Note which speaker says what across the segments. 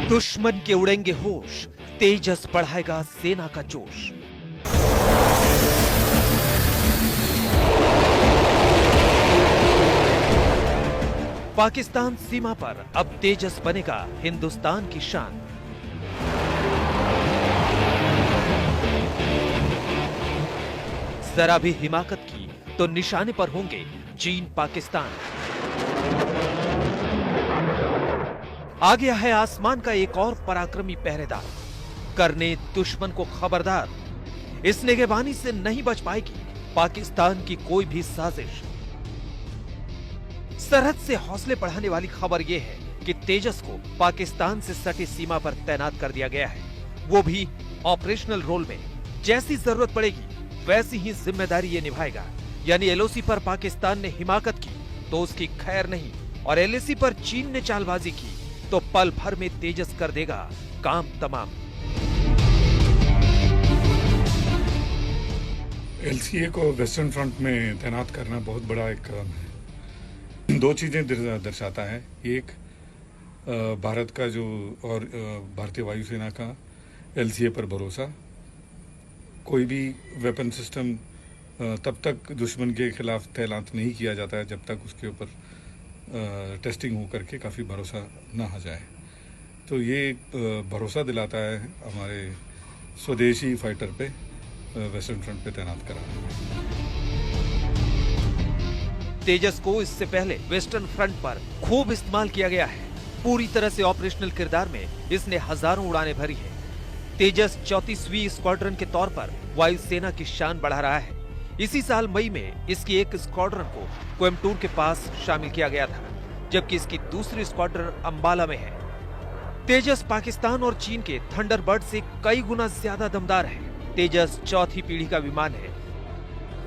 Speaker 1: दुश्मन के उड़ेंगे होश, तेजस बढ़ाएगा सेना का जोश। पाकिस्तान सीमा पर अब तेजस बनेगा हिंदुस्तान की शान। जरा भी हिमाकत की तो निशाने पर होंगे चीन पाकिस्तान। आ गया है आसमान का एक और पराक्रमी पहरेदार, करने दुश्मन को खबरदार। इस निगहबानी से नहीं बच पाएगी पाकिस्तान की कोई भी साजिश। सरहद से हौसले बढ़ाने वाली खबर यह है कि तेजस को पाकिस्तान से सटी सीमा पर तैनात कर दिया गया है, वो भी ऑपरेशनल रोल में। जैसी जरूरत पड़ेगी वैसी ही जिम्मेदारी ये निभाएगा। यानी एलओसी पर पाकिस्तान ने हिमाकत की तो उसकी खैर नहीं, और एलएसी पर चीन ने चालबाजी की तो पल भर में तेजस कर देगा काम तमाम।
Speaker 2: एलसीए को वेस्टर्न फ्रंट में तैनात करना बहुत बड़ा एक काम है। दो चीजें दर्शाता है। एक, भारत का जो और भारतीय वायुसेना का एलसीए पर भरोसा। कोई भी वेपन सिस्टम तब तक दुश्मन के खिलाफ तैनात नहीं किया जाता है जब तक उसके ऊपर टेस्टिंग हो करके काफ़ी भरोसा ना आ जाए। तो ये भरोसा दिलाता है हमारे स्वदेशी फाइटर पे वेस्टर्न फ्रंट पे तैनात करा।
Speaker 1: तेजस को इससे पहले वेस्टर्न फ्रंट पर खूब इस्तेमाल किया गया है। पूरी तरह से ऑपरेशनल किरदार में इसने हजारों उड़ानें भरी है। तेजस 34वीं स्क्वाड्रन के तौर पर वायुसेना की शान बढ़ा रहा है। इसी साल मई में इसकी एक स्क्वाड्रन को कोयम्बटूर के पास शामिल किया गया था, जबकि इसकी दूसरी स्क्वाड्रन अंबाला में है। तेजस पाकिस्तान और चीन के थंडरबर्ड से कई गुना ज्यादा दमदार है। तेजस चौथी पीढ़ी का विमान है,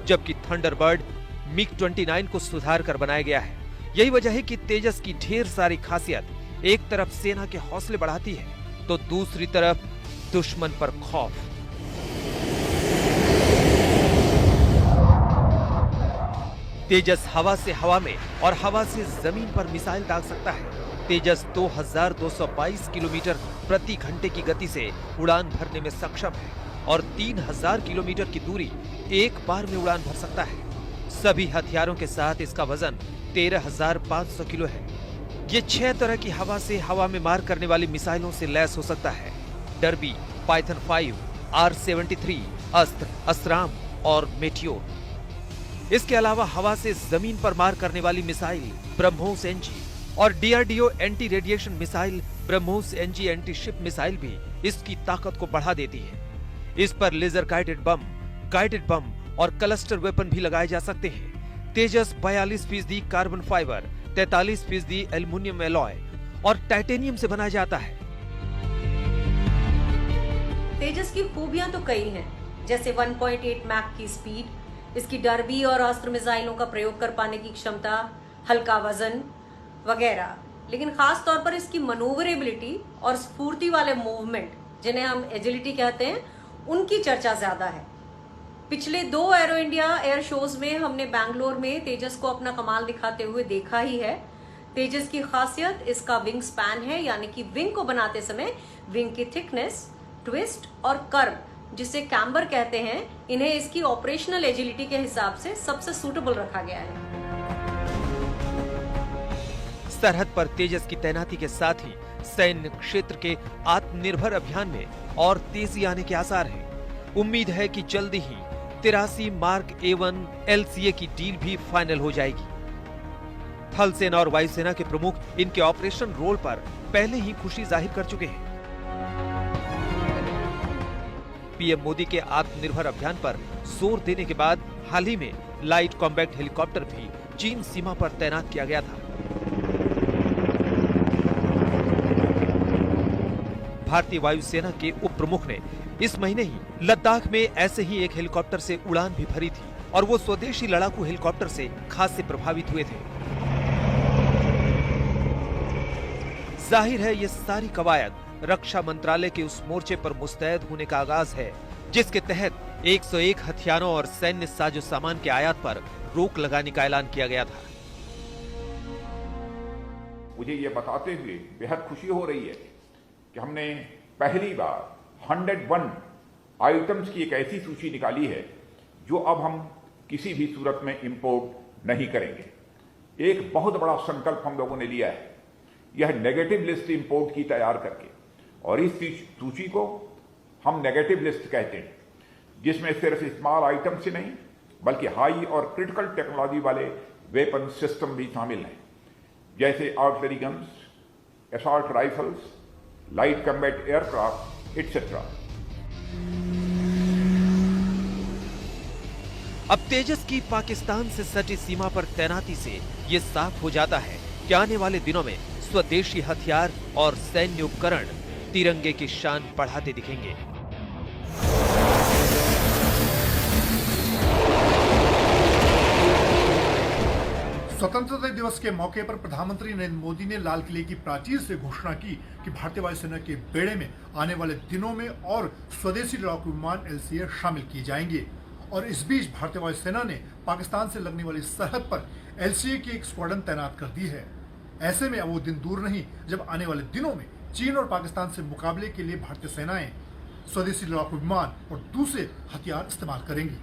Speaker 1: जबकि थंडरबर्ड मिग-29 को सुधार कर बनाया गया है। यही वजह है कि तेजस की ढेर सारी खासियत एक तरफ सेना के हौसले बढ़ाती है तो दूसरी तरफ दुश्मन पर खौफ। तेजस हवा से हवा में और हवा से जमीन पर मिसाइल दाग सकता है। तेजस 2222 किलोमीटर प्रति घंटे की गति से उड़ान भरने में सक्षम है और 3000 किलोमीटर की दूरी एक बार में उड़ान भर सकता है। सभी हथियारों के साथ इसका वजन 13,500 किलो है। ये 6 तरह की हवा से हवा में मार करने वाली मिसाइलों से लैस हो सकता है। डर्बी, पाइथन 5, R-73, अस्त्र, असराम और मेटियोर। इसके अलावा हवा से जमीन पर मार करने वाली मिसाइल ब्रह्मोस एनजी और DRDO anti radiation missile BrahMos NG anti ship missile भी इसकी ताकत को बढ़ा देती है। इस पर लेजर गाइडेड बम और क्लस्टर वेपन भी लगाए जा सकते हैं। तेजस 42% कार्बन फाइबर, 43% एल्युमिनियम एलॉय और टाइटेनियम से बनाया जाता है।
Speaker 3: तेजस की खूबियां तो कई हैं, जैसे 1.8 मैक की स्पीड, इसकी डर्बी और अस्त्र मिसाइलों का प्रयोग कर पाने की क्षमता, हल्का वजन वगैरह। लेकिन खास तौर पर इसकी मनोवरेबिलिटी और स्फूर्ति वाले मूवमेंट, जिन्हें हम एजिलिटी कहते हैं, उनकी चर्चा ज्यादा है। पिछले 2 एरो इंडिया एयर शोज में हमने बैंगलोर में तेजस को अपना कमाल दिखाते हुए देखा ही है। तेजस की खासियत इसका विंग स्पैन है, यानी कि विंग को बनाते समय विंग की थिकनेस, ट्विस्ट और कर्व, जिसे कैम्बर कहते हैं, इन्हें इसकी ऑपरेशनल एजिलिटी के हिसाब से सबसे सूटेबल रखा गया है।
Speaker 1: सरहद पर तेजस की तैनाती के साथ ही सैन्य क्षेत्र के आत्मनिर्भर अभियान में और तेजी आने के आसार हैं। उम्मीद है कि जल्दी ही 83 मार्क A1 LCA की डील भी फाइनल हो जाएगी। थल सेना और वायुसेना के प्रमुख इनके ऑपरेशन रोल पर पहले ही खुशी जाहिर कर चुके हैं। पीएम मोदी के आत्मनिर्भर अभियान पर जोर देने के बाद हाल ही में लाइट कॉम्बैट हेलीकॉप्टर भी चीन सीमा पर तैनात किया गया था। भारतीय वायुसेना के उप प्रमुख ने इस महीने ही लद्दाख में ऐसे ही एक हेलीकॉप्टर से उड़ान भी भरी थी और वो स्वदेशी लड़ाकू हेलीकॉप्टर से खासे प्रभावित हुए थे। जाहिर है ये सारी कवायद रक्षा मंत्रालय के उस मोर्चे पर मुस्तैद होने का आगाज है जिसके तहत 101 हथियारों और सैन्य साजो सामान के आयात पर रोक लगाने का ऐलान किया गया था।
Speaker 4: मुझे ये बताते हुए बेहद खुशी हो रही है कि हमने पहली बार 101 आइटम्स की एक ऐसी सूची निकाली है जो अब हम किसी भी सूरत में इंपोर्ट नहीं करेंगे। एक बहुत बड़ा संकल्प हम लोगों ने लिया है, यह नेगेटिव लिस्ट इंपोर्ट की तैयार करके, और इस सूची को हम नेगेटिव लिस्ट कहते हैं, जिसमें सिर्फ स्मॉल आइटम से नहीं बल्कि हाई और क्रिटिकल टेक्नोलॉजी वाले वेपन सिस्टम भी शामिल हैं, जैसे artillery guns, assault rifles, light combat aircraft etcetera.
Speaker 1: अब तेजस की पाकिस्तान से सटी सीमा पर तैनाती से ये साफ हो जाता है कि आने वाले दिनों में स्वदेशी हथियार और सैन्य उपकरण तिरंगे की शान बढ़ाते दिखेंगे।
Speaker 5: स्वतंत्रता दिवस के मौके पर प्रधानमंत्री नरेंद्र मोदी ने लाल किले की प्राचीर से घोषणा की कि भारतीय वायुसेना के बेड़े में आने वाले दिनों में और स्वदेशी लड़ाकू विमान LCA शामिल किए जाएंगे। और इस बीच भारतीय वायुसेना ने पाकिस्तान से लगने वाली सरहद पर LCA की एक स्क्वाड्रन तैनात कर दी है। ऐसे में अब वो दिन दूर नहीं जब आने वाले दिनों में चीन और पाकिस्तान से मुकाबले के लिए भारतीय सेनाएं स्वदेशी लड़ाकू विमान और दूसरे हथियार इस्तेमाल करेंगी।